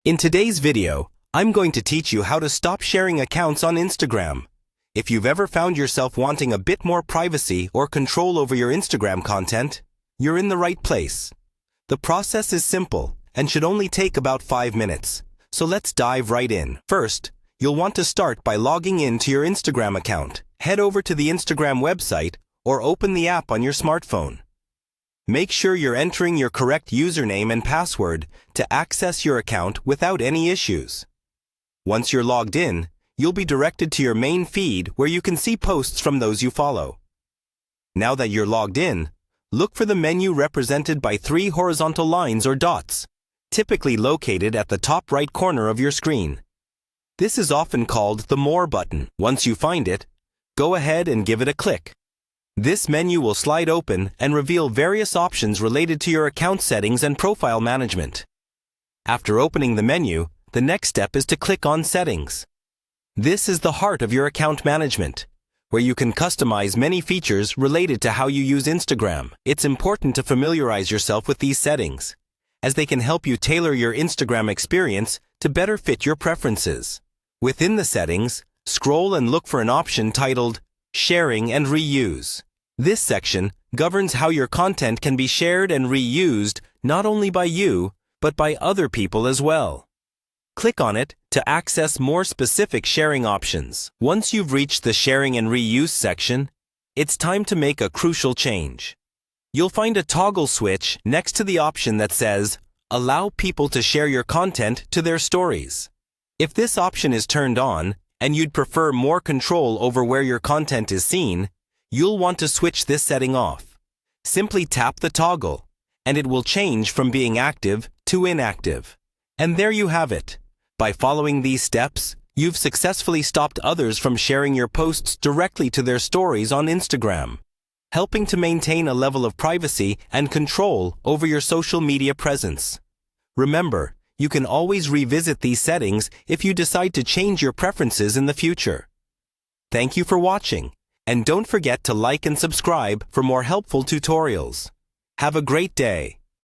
In today's video, I'm going to teach you how to stop sharing accounts on Instagram. If you've ever found yourself wanting a bit more privacy or control over your Instagram content, you're in the right place. The process is simple and should only take about 5 minutes, so let's dive right in. First, you'll want to start by logging in to your Instagram account. Head over to the Instagram website or open the app on your smartphone. Make sure you're entering your correct username and password to access your account without any issues. Once you're logged in, you'll be directed to your main feed where you can see posts from those you follow. Now that you're logged in, look for the menu represented by 3 horizontal lines or dots, typically located at the top right corner of your screen. This is often called the More button. Once you find it, go ahead and give it a click. This menu will slide open and reveal various options related to your account settings and profile management. After opening the menu, the next step is to click on Settings. This is the heart of your account management, where you can customize many features related to how you use Instagram. It's important to familiarize yourself with these settings, as they can help you tailor your Instagram experience to better fit your preferences. Within the settings, scroll and look for an option titled Sharing and Reuse. This section governs how your content can be shared and reused not only by you, but by other people as well. Click on it to access more specific sharing options. Once you've reached the Sharing and Reuse section, it's time to make a crucial change. You'll find a toggle switch next to the option that says, Allow people to share your content to their stories. If this option is turned on, and you'd prefer more control over where your content is seen, you'll want to switch this setting off. Simply tap the toggle, and it will change from being active to inactive. And there you have it. By following these steps, you've successfully stopped others from sharing your posts directly to their stories on Instagram, helping to maintain a level of privacy and control over your social media presence. Remember, you can always revisit these settings if you decide to change your preferences in the future. Thank you for watching, and don't forget to like and subscribe for more helpful tutorials. Have a great day.